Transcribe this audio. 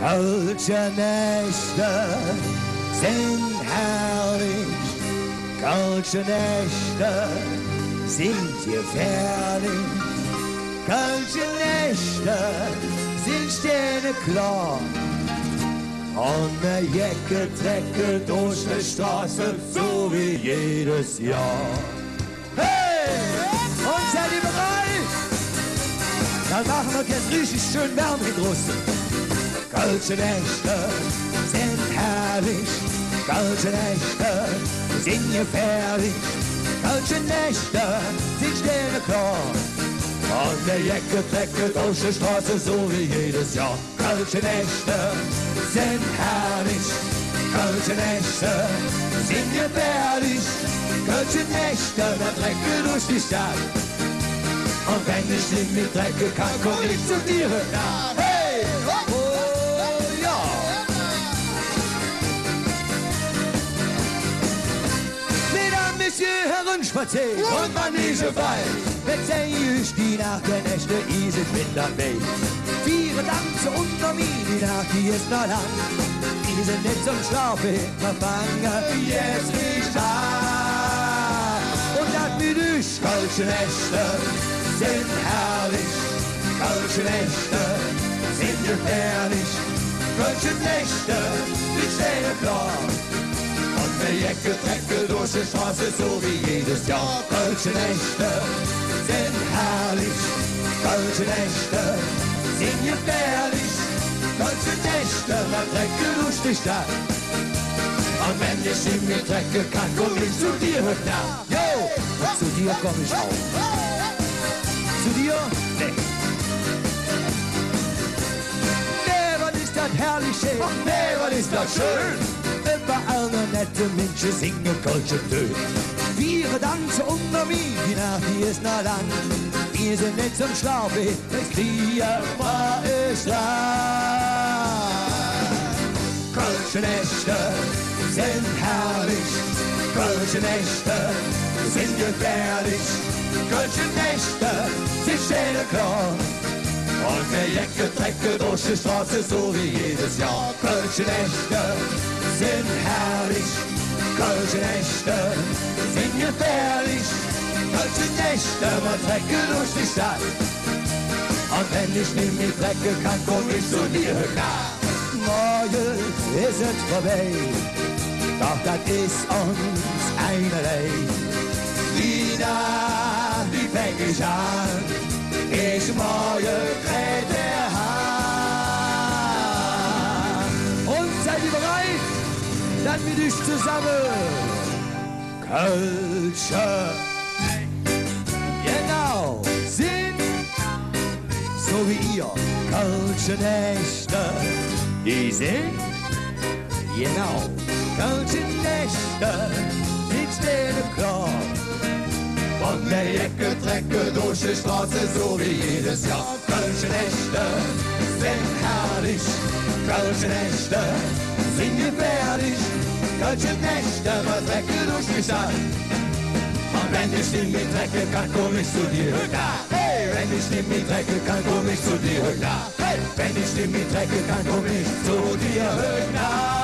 Kalte Nächte sind herrlich, kalte Nächte sind gefährlich, kalte Nächte sind Sterne klar. Und ne Jacke trecke durch die Straße, so wie jedes Jahr. Hey! Und seid ihr bereit? Dann machen wir jetzt richtig schön Wärme draußen. Kalte Nächte sind herrlich, kalte Nächte sind gefährlich, kalte Nächte sind sterneklar. Und der Jacke trecke durch die Straße, so wie jedes Jahr. Kalte Nächte sind herrlich, kalte Nächte sind gefährlich, kalte Nächte, da trecke durch die Stadt. Und wenn ich in die Trecke kann, komm ich zu dir nach. Hey! Oh ja! Mesdames, Messieurs, herumspazieren und Manege frei. Erzähl ich die Nacht der Nächte, ich sind mit dabei. Viere tanzen unter mir, die Nacht, die ist noch lang. Die sind nicht zum Schlafen verfangen, jetzt nicht da. Und das mit euch, kalte Nächte sind herrlich, kalte Nächte sind gefährlich, kalte Nächte, die stehen klar. Und der Jacke trecke durch die Straße, so wie jedes Jahr. Kalte Nächte sind herrlich, kalte Nächte sind gefährlich, kalte Nächte, man trecke durch die Stadt. Und wenn ich in mir trecke kann, komm ich zu dir heute Nacht. Yo, zu dir komm ich auch. Zu dir? Nee. Nee, was ist das herrlich schön? Ach nee, was ist das schön? Überall nur nette Menschen singen kalte Töne. Wir tanzen unter mir, die Nacht, die ist noch lang. Wir sind nicht zum Schlafen, das Klima ist da. Kalte Nächte sind herrlich, kalte Nächte sind gefährlich, kalte Nächte sind sterneklar. Und der Jacke trecke durch die Straße, so wie jedes Jahr. Kalte Nächte sind herrlich, kalte Nächte sind gefährlich, kalte Nächte, man trecke durch die Stadt. Und wenn ich nicht mehr trecke kann, komm ich zu dir nach. Morgen ist es vorbei, doch das ist uns einerlei. Die Nacht, die fäng ich an, ich morgen kräht der Hahn. Und seid ihr bereit? Dann mit euch zusammen. Kalte, genau, sind so wie ihr. Kalte Nächte, die sind, genau, kalte Nächte, sind sterneklar. Und der Jacke trecke durch die Straße, so wie jedes Jahr. Kalte Nächte sind herrlich, kalte Nächte sind gefährlich, kalte Nächte, man trecke durch die Stadt. Und wenn ich nicht mehr trecke kann, komm ich zu dir nach. Hey, wenn ich nicht mehr trecke kann, komm ich zu dir nach. Hey, wenn ich nicht mehr trecke kann, komm ich zu dir nach.